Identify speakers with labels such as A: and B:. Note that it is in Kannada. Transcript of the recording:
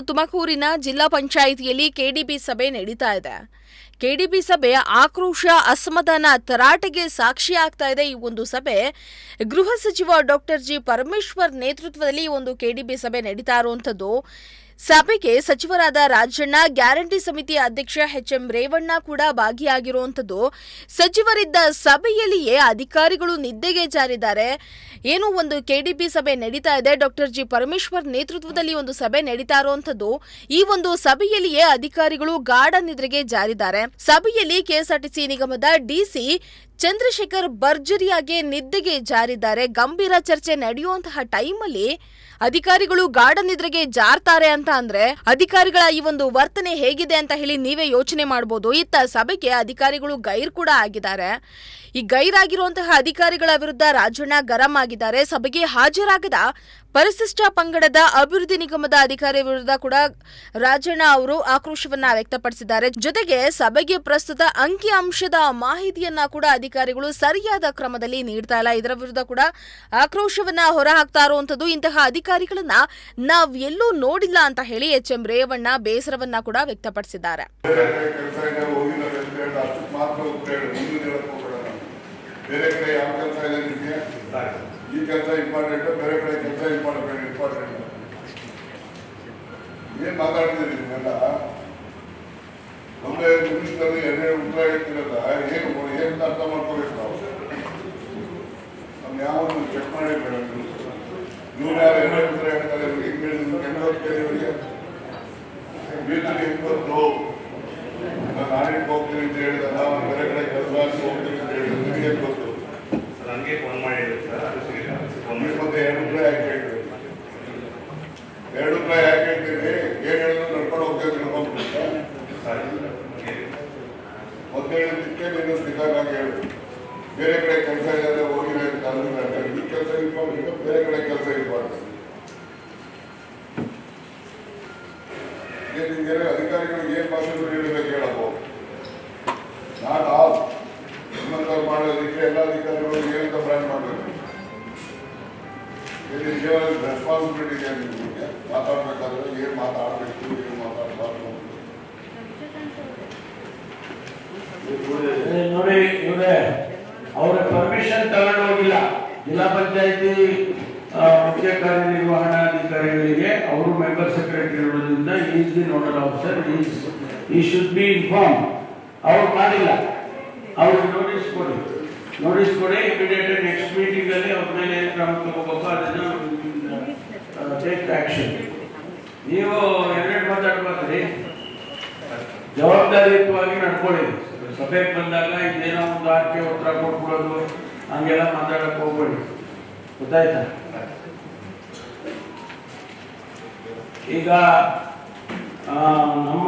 A: ತುಮಕೂರಿನ ಜಿಲ್ಲಾ ಪಂಚಾಯಿತಿಯಲ್ಲಿ ಕೆಡಿಪಿ ಸಭೆ ನಡೀತಾ ಇದೆ. ಕೆಡಿಪಿ ಸಭೆ ಆಕ್ರೋಶ, ಅಸಮಾಧಾನ, ತರಾಟೆಗೆ ಸಾಕ್ಷಿಯಾಗ್ತಾ ಇದೆ. ಈ ಒಂದು ಸಭೆ ಗೃಹ ಸಚಿವ ಡಾಕ್ಟರ್ ಜಿ ಪರಮೇಶ್ವರ್ ನೇತೃತ್ವದಲ್ಲಿ ಈ ಒಂದು ಕೆಡಿಪಿ ಸಭೆ ನಡೀತಾ ಇರುವಂತದ್ದು. ಸಭೆಗೆ ಸಚಿವರಾದ ರಾಜಣ್ಣ, ಗ್ಯಾರಂಟಿ ಸಮಿತಿ ಅಧ್ಯಕ್ಷ ಎಚ್.ಎಂ. ರೇವಣ್ಣ ಕೂಡ ಭಾಗಿಯಾಗಿರುವಂತದ್ದು. ಸಚಿವರಿದ್ದ ಸಭೆಯಲ್ಲಿಯೇ ಅಧಿಕಾರಿಗಳು ನಿದ್ದೆಗೆ ಜಾರಿದ್ದಾರೆ. ಏನು ಒಂದು ಕೆಡಿಪಿ ಸಭೆ ನಡೀತಾ ಇದೆ, ಡಾಕ್ಟರ್ ಜಿ ಪರಮೇಶ್ವರ್ ನೇತೃತ್ವದಲ್ಲಿ ಒಂದು ಸಭೆ ನಡೀತಾ ಇರುವಂತದ್ದು. ಈ ಒಂದು ಸಭೆಯಲ್ಲಿಯೇ ಅಧಿಕಾರಿಗಳು ಗಾಢ ನಿದ್ರೆಗೆ ಜಾರಿದ್ದಾರೆ. ಸಭೆಯಲ್ಲಿ ಕೆಎಸ್ಆರ್ಟಿಸಿ ನಿಗಮದ ಡಿಸಿ ಚಂದ್ರಶೇಖರ್ ಭರ್ಜರಿಯಾಗಿ ನಿದ್ದೆಗೆ ಜಾರಿದ್ದಾರೆ. ಗಂಭೀರ ಚರ್ಚೆ ನಡೆಯುವಂತಹ ಟೈಮಲ್ಲಿ ಅಧಿಕಾರಿಗಳು ಗಾಢ ನಿದ್ರೆಗೆ ಜಾರ್ತಾರೆ ಅಂತ ಅಂದ್ರೆ ಅಧಿಕಾರಿಗಳ ಈ ಒಂದು ವರ್ತನೆ ಹೇಗಿದೆ ಅಂತ ಹೇಳಿ ನೀವೇ ಯೋಚನೆ ಮಾಡಬಹುದು. ಇತ್ತ ಸಭೆಗೆ ಅಧಿಕಾರಿಗಳು ಗೈರ್ ಕೂಡ ಆಗಿದ್ದಾರೆ. ಈ ಗೈರಾಗಿರುವಂತಹ ಅಧಿಕಾರಿಗಳ ವಿರುದ್ಧ ರಾಜಣ್ಣ ಗರಂ ಆಗಿದ್ದಾರೆ. ಸಭೆಗೆ ಹಾಜರಾಗದ ಪರಿಶಿಷ್ಟ ಪಂಗಡದ ಅಭಿವೃದ್ಧಿ ನಿಗಮದ ಅಧಿಕಾರಿ ವಿರುದ್ಧ ಕೂಡ ರಾಜಣ್ಣ ಅವರು ಆಕ್ರೋಶವನ್ನ ವ್ಯಕ್ತಪಡಿಸಿದ್ದಾರೆ. ಜೊತೆಗೆ ಸಭೆಗೆ ಪ್ರಸ್ತುತ ಅಂಕಿ ಅಂಶದ ಮಾಹಿತಿಯನ್ನ ಕೂಡ ಅಧಿಕಾರಿಗಳು ಸರಿಯಾದ ಕ್ರಮದಲ್ಲಿ ನೀಡ್ತಾ ಇಲ್ಲ. ಇದರ ವಿರುದ್ಧ ಕೂಡ ಆಕ್ರೋಶವನ್ನ ಹೊರಹಾಕ್ತಾ ಇರುವಂತದ್ದು. ಇಂತಹ ಅಧಿಕಾರಿಗಳನ್ನ ನಾವ್ ಎಲ್ಲೂ ನೋಡಿಲ್ಲ ಅಂತ ಹೇಳಿ ಎಚ್.ಎಂ. ರೇವಣ್ಣ ಬೇಸರವನ್ನ ಕೂಡ ವ್ಯಕ್ತಪಡಿಸಿದ್ದಾರೆ.
B: ಬೇರೆ ಕಡೆ ಯಾವ ಕೆಲಸ ಇದೆ ನಿಮಗೆ? ಈ ಕೆಲಸ ಇಂಪಾರ್ಟೆಂಟ್, ಬೇರೆ ಕಡೆ ಕೆಲಸ ಇಂಪಾರ್ಟೆಂಟ್. ಏನ್ ಮಾತಾಡ್ತಿದ್ದೀರಿ ನೀವೆಲ್ಲ? ಒಂದೇ ನಿಮಿಷದಲ್ಲಿ ಎರಡೇ ಉತ್ತರ ಹೇಳ್ತಿರಲ್ಲ, ಏನು ಅರ್ಥ ಮಾಡ್ಕೋಬೇಕು ನಾವು? ನಮ್ಗೆ ಯಾವನು ಚೆಕ್ ಮಾಡಿ ಬೇಡ. ಇವ್ರು ಯಾರು ಎರಡೇ ಉತ್ತರ ಹೇಳ್ತಾರೆ? ಹೆಂಗ್ ಹೇಳಿದ್ರು ಇವರಿಗೆ ಹೆಂಗ್ ಗೊತ್ತು? ನಾಡಿಗೆ ಹೋಗ್ತೀನಿ ಅಂತ ಹೇಳಿದಲ್ಲ, ಬೇರೆ ಕಡೆ ಕೆಲಸ ಹೋಗ್ತೀನಿ ಅಂತ ಹೇಳಿದ್ರು, ನಿಮಗೆ ಗೊತ್ತು?
C: ನನಗೆ ಫೋನ್ ಮಾಡಿದ್ರು ಸರ್.
B: ಮತ್ತೆ ಎರಡು ರೂಪಾಯಿ ಯಾಕೆ ಹೇಳ್ತೀವಿ? ಯಾಕೆ ಹೇಳ್ತೀವಿ? ಏನ್ ಹೇಳಿದ್ರು ನಡ್ಕೊಂಡು ಹೋಗ್ತೇವೆ ಮತ್ತೆ ಹೇಳಿದ್ದಕ್ಕೆ ನೀನು ಸಿಕ್ಕಾಗಿ ಹೇಳು. ಬೇರೆ ಕಡೆ ಕೆಲಸ ಇದ್ದಾರೆ, ಹೋಗಿಲ್ಲ ಅಂತ ಈ ಕೆಲಸ ಇಟ್ಕೊಂಡು ಬೇರೆ ಕಡೆ ಕೆಲಸ ಇರಬಾರ್ದು. ನಿಮ್ಗೆ ಅಧಿಕಾರಿಗಳಿಗೆ ಏನ್ ಭಾಷೆ ಹೇಳಬೇಕು ಹೇಳಬಹುದು? ನಾಟ್ ಆಲ್ ನಿಮ್ಮಂತವ್ರು ಮಾಡೋದಕ್ಕೆ ಎಲ್ಲ ಅಧಿಕಾರಿಗಳು ಏನಂತ ಬ್ರ್ಯಾಂಡ್ ಮಾಡಬೇಕು. ರೆಸ್ಪಾನ್ಸಿಬಿಲಿಟಿ ಇದೆ ನಿಮಗೆ. ಮಾತಾಡ್ಬೇಕಾದ್ರೆ ಏನ್ ಮಾತಾಡ್ಬೇಕು, ಏನ್ ಮಾತಾಡಬಾರ್ದು.
D: ನೋಡಿ ಇವ್ರೆ, ಅವ್ರ ಪರ್ಮಿಷನ್ ತಗೊಂಡು ಹೋಗಿಲ್ಲ. ಜಿಲ್ಲಾ ಪಂಚಾಯತಿ ಮುಖ್ಯ ಕಾರ್ಯನಿರ್ವಹಣಾಧಿಕಾರಿಗಳಿಗೆ ಅವರು ಮೆಂಬರ್ ಸೆಕ್ರೆಟರಿ ಇರೋದ್ರಿಂದ ಈಸ್ ದಿ ನೋಡಲ್ ಆಫೀಸರ್, ಈ ಶುಡ್ ಬಿ ಇನ್ಫಾರ್ಮ್. ಅವ್ರು ಮಾಡಿಲ್ಲ. ಅವ್ರಿಗೆ ನೋಟಿಸ್ ಕೊಡಿ. ಇಮಿಡಿಯೇಟ್ ನೆಕ್ಸ್ಟ್ ಮೀಟಿಂಗ್ ಅಲ್ಲಿ ಅವ್ರ ಮೇಲೆ ಏನು ಕ್ರಮ ತಗೋಬೇಕು ಅದನ್ನ ಟೇಕ್ ಆಕ್ಷನ್. ನೀವು ಎರಡು ಮಾತಾಡ್ಬೇಕ್ರಿ, ಜವಾಬ್ದಾರಿಯುತವಾಗಿ ನಡ್ಕೊಳ್ಳಿ. ಸಭೆಗೆ ಬಂದಾಗ ಇದೇನೋ ಒಂದು ಆರ್ಕೆ ಉತ್ತರ ಕೊಟ್ಬಿಡೋದು ಹಂಗೆಲ್ಲ ಮಾತಾಡಕ್ ಹೋಗ್ಬೇಡಿ, ಗೊತ್ತಾಯ್ತಾ? ಈಗ ನಮ್ಮ